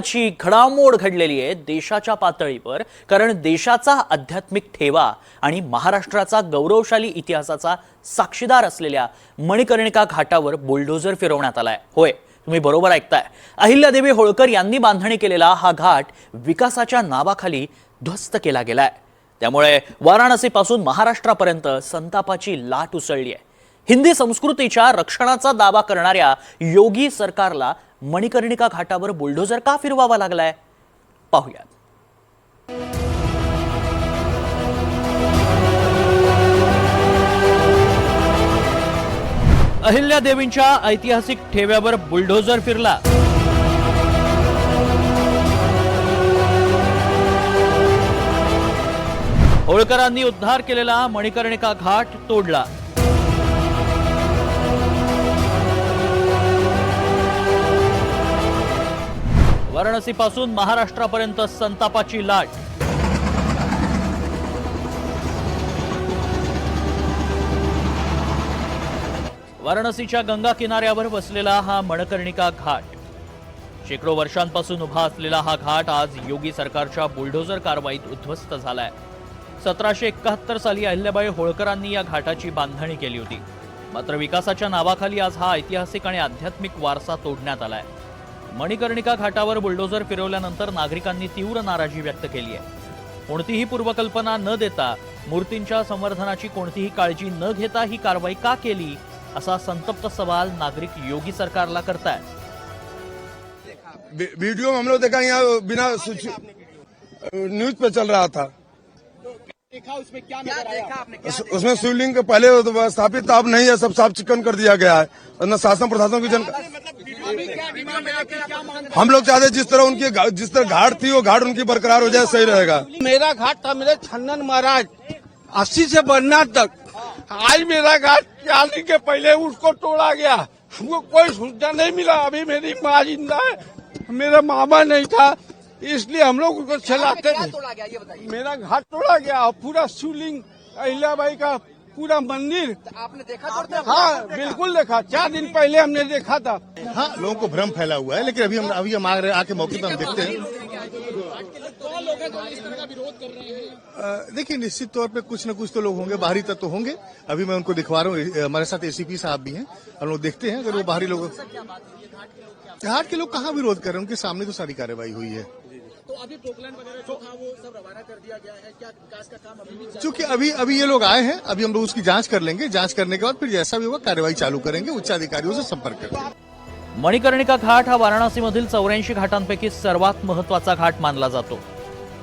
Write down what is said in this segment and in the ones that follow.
ची घडामोड घडलेली आहे देशाच्या पातळीवर, कारण देशाचा आध्यात्मिक ठेवा आणि महाराष्ट्राचा गौरवशाली इतिहासाचा साक्षीदार असलेल्या मणिकर्णिका घाटावर बुलडोझर फिरवण्यात आलाय। होय, तुम्ही बरोबर ऐकताय। अहिल्यादेवी होळकर यांनी बांधणी केलेला हा घाट विकासाच्या नावाखाली ध्वस्त केला गेलाय। त्यामुळे वाराणसीपासून महाराष्ट्रापर्यंत संतापाची लाट उसळली आहे। हिंदी संस्कृतीच्या रक्षणाचा दावा करणाऱ्या योगी सरकारला मणिकर्णिका घाटावर बुलडोझर का फिरवावा लागलाय, पाहूया। अहिल्यादेवींच्या ऐतिहासिक ठेव्यावर बुलडोझर फिरला। होळकरांनी उद्धार केलेला मणिकर्णिका घाट तोडला। वाराणसीपासून महाराष्ट्रापर्यंत संतापाची लाट। वाराणसीच्या गंगा किनाऱ्यावर वसलेला हा मणिकर्णिका घाट, शेकडो वर्षांपासून उभा असलेला हा घाट आज योगी सरकारच्या बुलडोझर कारवाईत उद्ध्वस्त झालाय। 1771 साली अहिल्याबाई होळकरांनी या घाटाची बांधणी केली होती, मात्र विकासाच्या नावाखाली आज हा ऐतिहासिक आणि आध्यात्मिक वारसा तोडण्यात आलाय। मणिकर्णिका घाटावर बुलडोझर फिरवल्यानंतर नागरिकांनी तीव्र नाराजी व्यक्त केली आहे। कोणतीही पूर्वकल्पना न देता, मूर्तींच्या संवर्धनाची कोणतीही काळजी न घेता ही कारवाई का केली, असा संतप्त सवाल नागरिक योगी सरकारला करतायत। वीडियो हम लोग देखा, यहाँ बिना न्यूज पे चल रहा था। देखा उसमें क्या नजर आया? उसमें शिवलिंग के पहले स्थापित अब नहीं है, सब साफ चिकन कर दिया गया है। न शासन प्रशासन की हम लोग चाहते जिस तरह घाट थी वो घाट उनकी बरकरार हो जाए, सही रहेगा। मेरा घाट था मेरे छन्नन महाराज 80 से बनना तक। आज मेरा घाट आने के पहले उसको तोड़ा गया, हमको कोई सूचना नहीं मिला। अभी मेरी माँ जिंदा है, मेरा मामा नहीं था, इसलिए हम लोग उसको चलाते थे। मेरा घाट तोड़ा गया और पूरा शिवलिंग अहिल्याबाई का पूरा मंदिर आपने देखा? हाँ बिल्कुल देखा, 4 दिन पहले हमने देखा था। हाँ, लोगों को भ्रम फैला हुआ है, लेकिन अभी हम आके मौके पर हम देखते हैं। देखिए, निश्चित तौर पे कुछ न कुछ तो लोग होंगे, बाहरी तत्व होंगे। अभी मैं उनको दिखवा रहा हूँ, हमारे साथ एसीपी साहब भी हैं, हम लोग देखते हैं अगर वो बाहरी लोग। घाट के लोग कहाँ विरोध कर रहे हैं, उनके सामने तो सारी कार्रवाई हुई है। तो अभी पोकलैंड वगैरह जो था वो सब रवाना कर दिया गया है क्या? विकास का काम अभी भी चूंकि अभी ये लोग आए हैं, अभी हम लोग उसकी जांच कर लेंगे। जांच करने के बाद फिर जैसा भी होगा कार्रवाई चालू करेंगे, उच्च अधिकारियों से संपर्क करेंगे। मणिकर्णिका घाट हा वाराणसीमधील 84 घाटांपैकी सर्वात महत्त्वाचा घाट मानला जातो।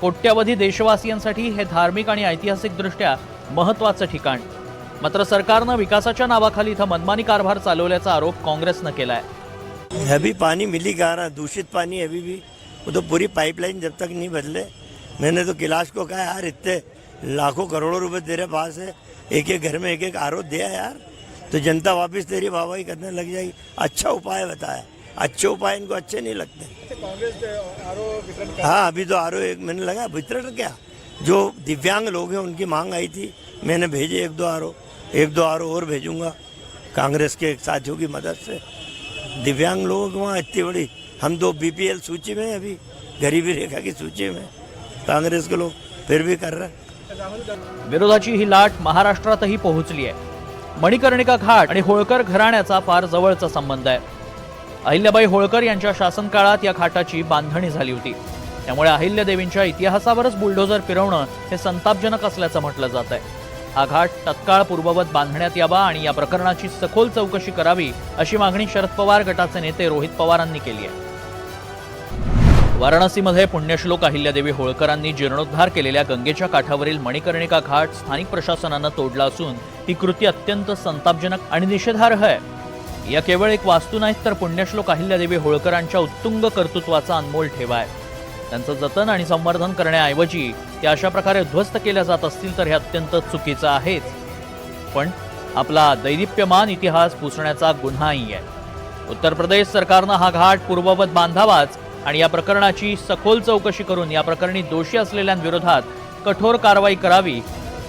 कोट्यावधी देशवासियांसाठी हे धार्मिक आणि ऐतिहासिक दृष्ट्या महत्त्वाचं ठिकाण, मात्र सरकारनं विकासाच्या नावाखाली इथं मनमानी कारभार चालवल्याचा आरोप काँग्रेसनं केलाय। अभी पानी मिली कहाँ रहा, दूषित पानी अभी भी। वो तो पूरी पाइपलाइन जब तक नहीं बदले, मैंने तो कैलाश को कहा यार इतने लाखों करोड़ों रुपए तेरे पास है, एक एक घर में एक एक आरो दिया यार, तो जनता वापस तेरी वाहवाही करने लग जाएगी। अच्छा उपाय बताया, अच्छे उपाय इनको अच्छे नहीं लगते। हाँ, अभी तो आरो एक मैंने लगा वितरण, क्या जो दिव्यांग लोग हैं उनकी मांग आई थी, मैंने भेजे 1-2 आरो और भेजूंगा कांग्रेस के साथियों की मदद से। दिव्यांग लोग वहाँ इतनी बड़ी, हम तो बीपीएल सूची में, अभी गरीबी रेखा की सूची में, कांग्रेस के लोग फिर भी कर रहे हैं। विरोधाची ही लाट महाराष्ट्रातही पोहोचली आहे। मणिकर्णिका घाट आणि होळकर घराण्याचा फार जवळचा संबंध आहे। अहिल्याबाई होळकर यांच्या शासन काळात या घाटाची बांधणी झाली होती, त्यामुळे अहिल्यादेवींच्या इतिहासावरच बुलडोझर फिरवणं हे संतापजनक असल्याचं म्हटलं जात आहे। हा घाट तत्काळ पूर्ववत बांधण्यात यावा आणि या प्रकरणाची सखोल चौकशी करावी, अशी मागणी शरद पवार गटाचे नेते रोहित पवारांनी केली आहे। वाराणसीमध्ये पुण्यश्लोक अहिल्यादेवी होळकरांनी जीर्णोद्धार केलेल्या गंगेच्या काठावरील मणिकर्णिका घाट स्थानिक प्रशासनानं तोडला असून ही कृती अत्यंत संतापजनक आणि निषेधार्ह आहे। या केवळ एक वास्तू नाहीत, तर पुण्यश्लोक अहिल्यादेवी होळकरांच्या उत्तुंग कर्तृत्वाचा अनमोल ठेवा आहे। त्यांचं जतन आणि संवर्धन करण्याऐवजी त्या अशा प्रकारे उद्ध्वस्त केल्या जात असतील तर हे अत्यंत चुकीचं आहेच, पण आपला दैदिप्यमान इतिहास पुसण्याचा गुन्हाही आहे। उत्तर प्रदेश सरकारनं हा घाट पूर्ववत बांधावाच आणि या प्रकरणाची सखोल चौकशी करून या प्रकरणी दोषी असलेल्यांविरोधात कठोर कारवाई करावी,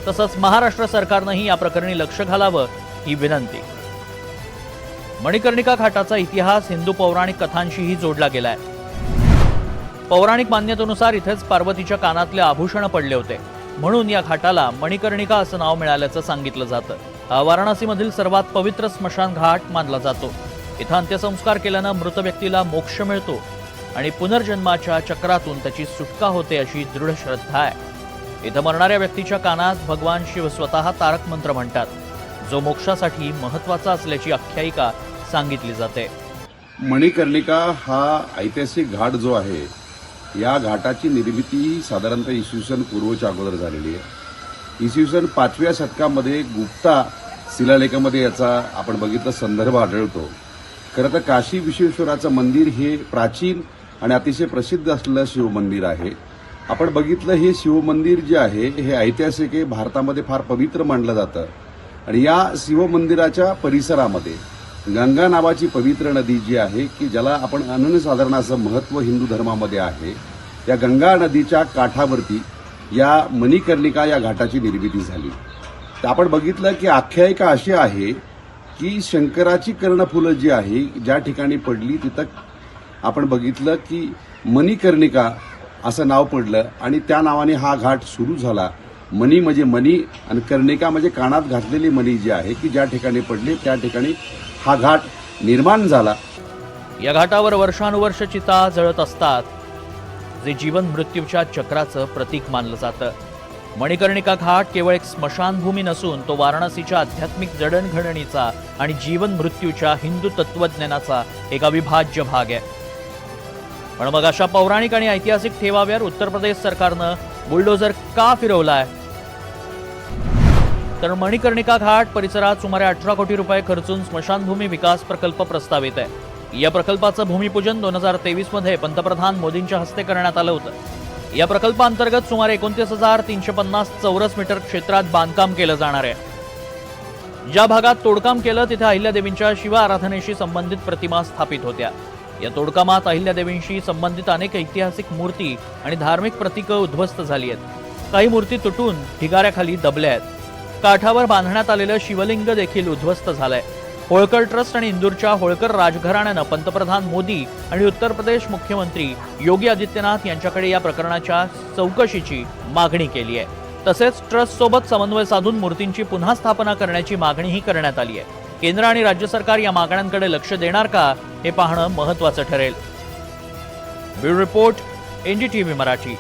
तसंच महाराष्ट्र सरकारनंही या प्रकरणी लक्ष घालावं, ही विनंती। मणिकर्णिका घाटाचा इतिहास हिंदू पौराणिक कथांशीही जोडला गेलाय। पौराणिक मान्यतेनुसार इथेच पार्वतीच्या कानातले आभूषण पडले होते, म्हणून या घाटाला मणिकर्णिका असं नाव मिळाल्याचं सांगितलं जातं. हा वाराणसीमधील सर्वात पवित्र स्मशान घाट मानला जातो. इथं अंत्यसंस्कार केल्यानं मृत व्यक्तीला मोक्ष मिळतो आणि पुनर्जन्माच्या चक्रातून त्याची सुटका होते अशी दृढ श्रद्धा आहे. इथं मरणाऱ्या व्यक्तीच्या कानात भगवान शिव स्वतः तारक मंत्र म्हणतात, जो मोक्षासाठी महत्वाचा असल्याची आख्यायिका सांगितली जाते. मणिकर्णिका हा ऐतिहासिक घाट जो आहे, या घाटाची निर्मिती साधारणतः इसवी सन पूर्वच्या अगोदर झालेली आहे. इसवी सन 5व्या शतकामध्ये गुप्ता शिलालेखामध्ये याचा आपण बघितलं संदर्भ आढळतो. खरं तर काशी विश्वेश्वराचं मंदिर हे प्राचीन आणि अतिशय प्रसिद्ध असलेलं शिवमंदिर आहे. आपण बघितलं हे शिवमंदिर जे आहे हे ऐतिहासिक आहे, भारतामध्ये फार पवित्र मानलं जातं. आणि या शिवमंदिराच्या परिसरामध्ये गंगा नावाची पवित्र नदी जी आहे की ज्याला आपण अनन्यसाधारण असं महत्त्व हिंदू धर्मामध्ये आहे, या गंगा नदीच्या काठावरती या मणिकर्णिका या घाटाची निर्मिती झाली. तर आपण बघितलं की आख्यायिका अशी आहे की शंकराची कर्णफुलं जी आहे ज्या ठिकाणी पडली तिथं आपण बघितलं की मणिकर्णिका असं नाव पडलं आणि त्या नावाने हा घाट सुरू झाला. मणी म्हणजे मणी आणि कर्णिका म्हणजे कानात घातलेली मणी जी आहे की ज्या ठिकाणी पडली त्या ठिकाणी हा घाट निर्माण झाला. या घाटावर वर्षानुवर्ष चिता जळत असतात, जे जीवन मृत्यूच्या चक्राचं प्रतीक मानलं जातं. मणिकर्णिका घाट केवळ एक स्मशानभूमी नसून तो वाराणसीच्या आध्यात्मिक जडणघडणीचा आणि जीवन मृत्यूच्या हिंदू तत्वज्ञानाचा एक अविभाज्य भाग आहे. पण मग अशा पौराणिक आणि ऐतिहासिक ठेवाव्यावर उत्तर प्रदेश सरकारनं बुलडोझर का फिरवलाय? तर मणिकर्णिका घाट परिसरात सुमारे 18 कोटी रुपये खर्चून स्मशानभूमी विकास प्रकल्प प्रस्तावित आहे. या प्रकल्पाचं भूमिपूजन 2023 मध्ये पंतप्रधान मोदींच्या हस्ते करण्यात आलं होतं. या प्रकल्पाअंतर्गत सुमारे 29,350 चौरस मीटर क्षेत्रात बांधकाम केलं जाणार आहे. ज्या भागात तोडकाम केलं तिथे अहिल्यादेवींच्या शिव आराधनेशी संबंधित प्रतिमा स्थापित होत्या. या तोडकामात अहिल्यादेवींशी संबंधित अनेक ऐतिहासिक मूर्ती आणि धार्मिक प्रतीकं उद्ध्वस्त झाली आहेत. काही मूर्ती तुटून ढिगाऱ्याखाली दबल्या आहेत. काठावर बांधण्यात आलेलं शिवलिंग देखील उद्ध्वस्त झालंय. होळकर ट्रस्ट आणि इंदूरच्या होळकर राजघराण्यानं पंतप्रधान मोदी आणि उत्तर प्रदेश मुख्यमंत्री योगी आदित्यनाथ यांच्याकडे या प्रकरणाच्या चौकशीची मागणी केली आहे. तसेच ट्रस्टसोबत समन्वय साधून मूर्तींची पुन्हा स्थापना करण्याची मागणीही करण्यात आली आहे. केंद्र आणि राज्य सरकार या मागण्यांकडे लक्ष देणार का हे पाहणं महत्त्वाचं ठरेल. Bureau report, NDTV Marathi.